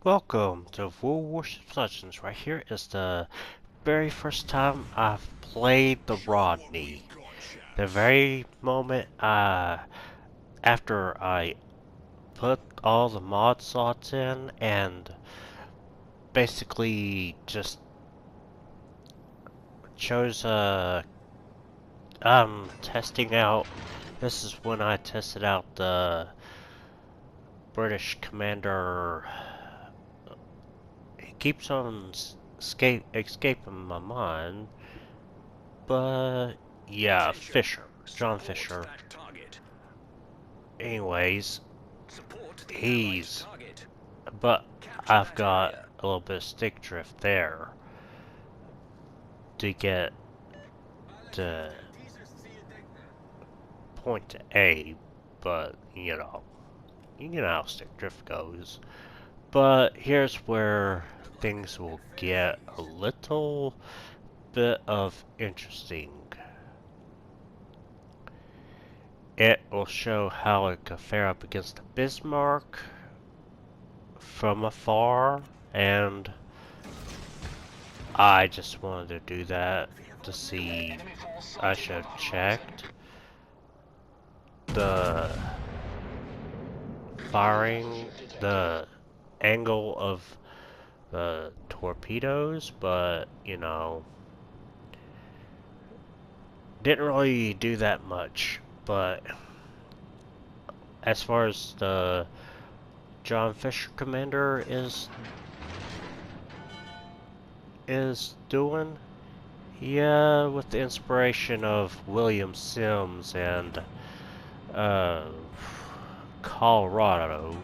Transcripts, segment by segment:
Welcome to Warships Legends. Right here is the very first time I've played the Rodney. The very moment after I put all the mod slots in and basically just chose testing out. This is when I tested out the British commander. He keeps on escaping my mind. But yeah, John Fisher. Anyways, he's. But I've got a little bit of stick drift there to get to point to A. But you know how stick drift goes. But here's where things will get a little bit of interesting. It will show how it could fare up against the Bismarck from afar, and I just wanted to do that to see. I should have checked the firing, the angle of the torpedoes, but you know, didn't really do that much. But as far as the John Fisher commander is doing, yeah, with the inspiration of William Sims and Colorado,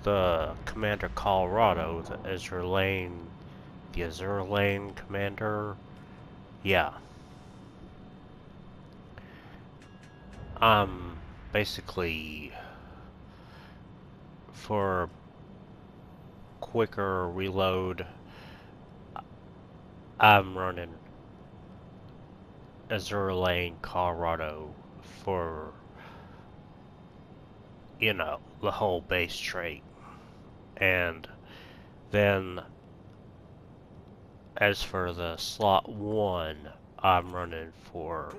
the Commander Colorado, the Azure Lane commander, yeah. Basically, for quicker reload, I'm running Azure Lane Colorado for, you know, the whole base trait. And then, as for the slot 1, I'm going for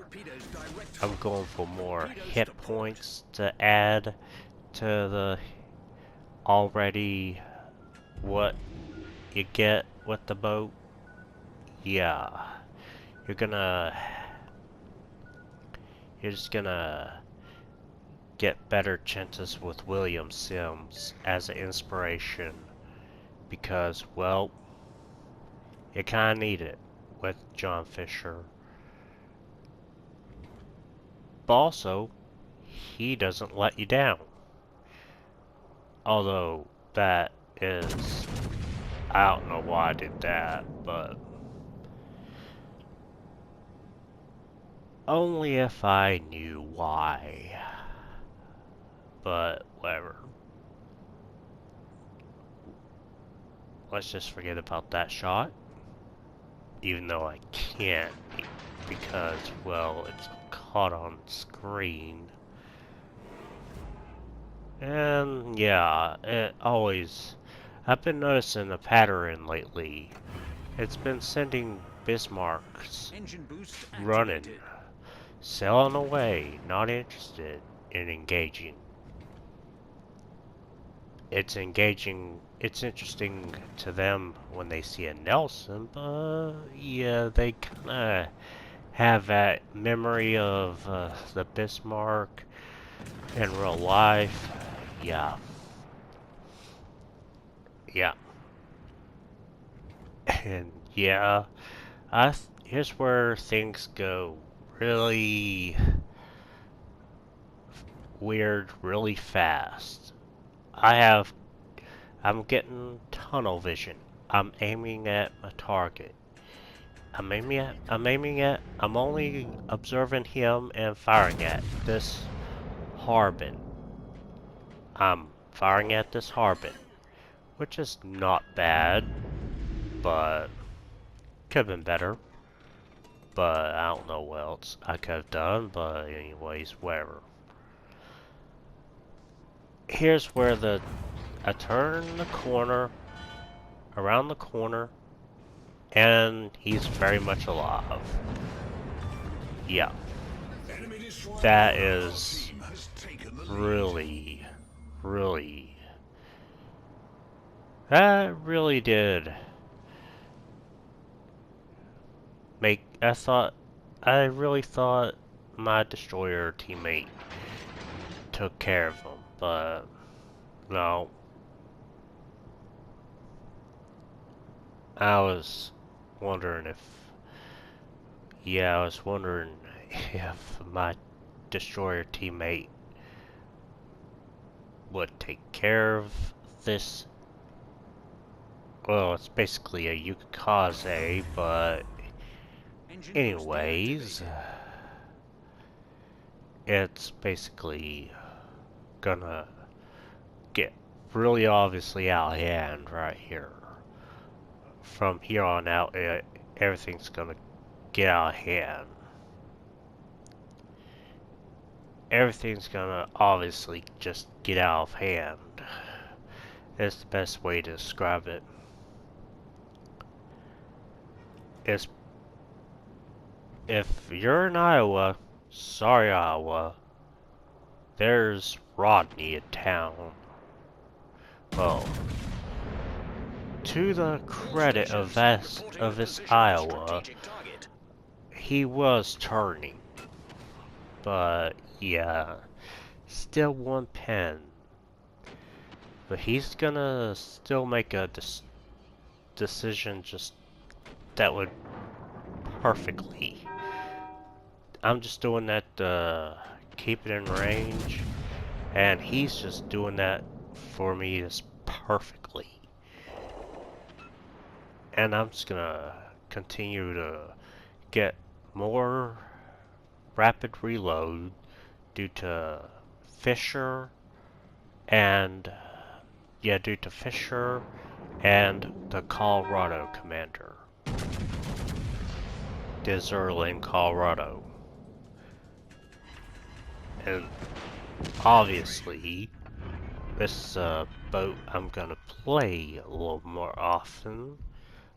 more hit points to add to the already what you get with the boat. Yeah, you're just gonna get better chances with William Sims as an inspiration because, well, you kinda need it with John Fisher. But also, he doesn't let you down. Although, that is... I don't know why I did that, but... only if I knew why. But, whatever. Let's just forget about that shot. Even though I can't, because, well, it's caught on screen. And, yeah, it always... I've been noticing a pattern lately. It's been sending Bismarcks running, sailing away, not interested in engaging. It's interesting to them when they see a Nelson, but yeah, they kinda have that memory of the Bismarck in real life. Yeah. Yeah. And yeah, here's where things go really weird really fast. I'm getting tunnel vision. I'm aiming at a target. I'm only observing him and firing at this Harbin. I'm firing at this Harbin, which is not bad, but could have been better. But I don't know what else I could have done, but anyways, whatever. Here's where the I turn the corner, around the corner, and he's very much alive. Yeah. That is really, really... That really did make... I really thought my destroyer teammate took care of him, but no. I was wondering if... Yeah, I was wondering if my destroyer teammate would take care of this. Well, it's basically a Yukikaze, but anyways, it's basically gonna get really obviously out of hand right here. From here on out, everything's gonna get out of hand. Everything's gonna obviously just get out of hand. That's the best way to describe it. It's, if you're in Iowa, sorry Iowa, there's Rodney in town. Well, to the credit of this Iowa, he was turning. But yeah, still one pen. But he's gonna still make a decision just that would perfectly. I'm just doing that to keep it in range, and he's just doing that for me just perfectly. And I'm just gonna continue to get more rapid reload due to Fisher and the Colorado commander. Dizzle in Colorado. And obviously this boat I'm gonna play a little more often.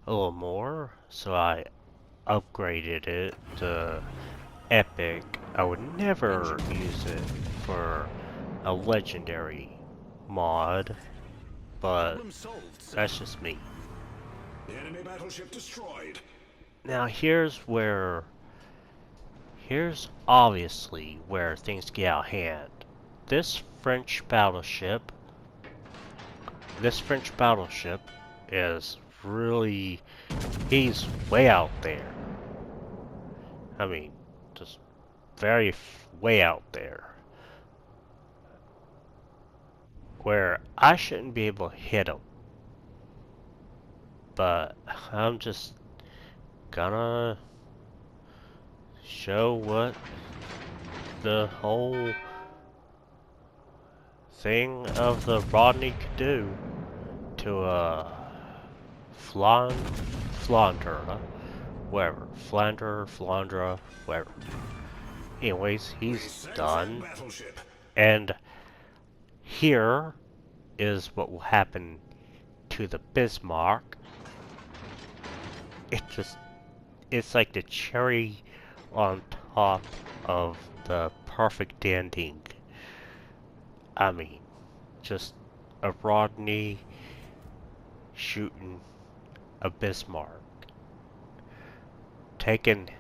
A little more, so I upgraded it to epic. I would never use it for a legendary mod, but that's just me. Enemy battleship destroyed. Now here's obviously where things get out of hand. This French battleship is really, he's way out there. I mean, just very way out there. Where I shouldn't be able to hit him. But I'm just gonna show what the whole thing of the Rodney could do to a Flandra, whatever. Flandra, whatever. Anyways, he's done. And here is what will happen to the Bismarck. It's like the cherry on top of the perfect ending. I mean, just a Rodney shooting a Bismarck. Taking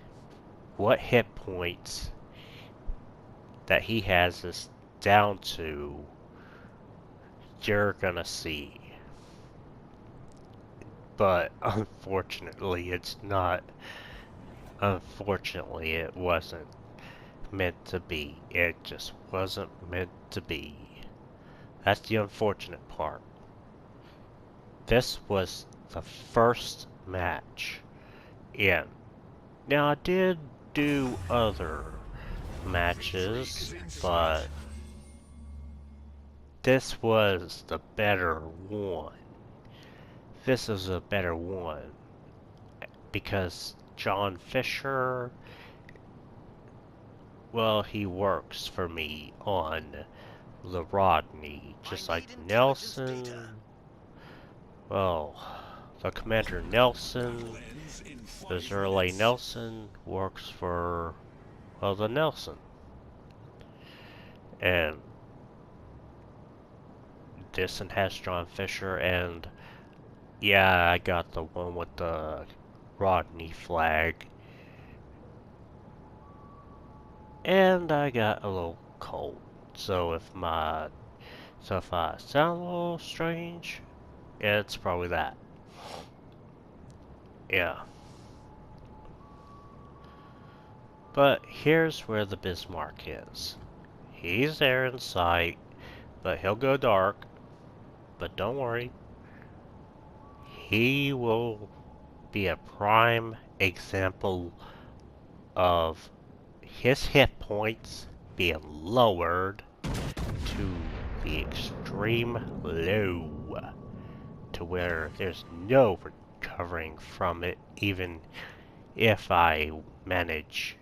what hit points that he has is down to, you're gonna see. But unfortunately it's not. Unfortunately it wasn't meant to be. It just wasn't meant to be. That's the unfortunate part. This was the first match in. Now I did do other matches, but this was the better one. This is a better one because John Fisher, well, he works for me on the Rodney, just like Nelson. Well, the Commander Nelson, this early Nelson works for, well, the Nelson. And this one has John Fisher, and yeah, I got the one with the Rodney flag. And I got a little cold. So if I sound a little strange, it's probably that. Yeah. But here's where the Bismarck is. He's there in sight, but he'll go dark. But don't worry. He will be a prime example of his hit points being lowered to the extreme low, to where there's no recovering from it, even if I manage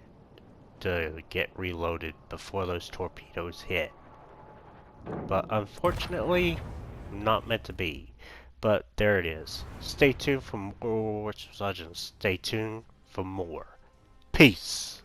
to get reloaded before those torpedoes hit. But unfortunately, not meant to be. But there it is. Stay tuned for more Warships Legends. Stay tuned for more. Peace!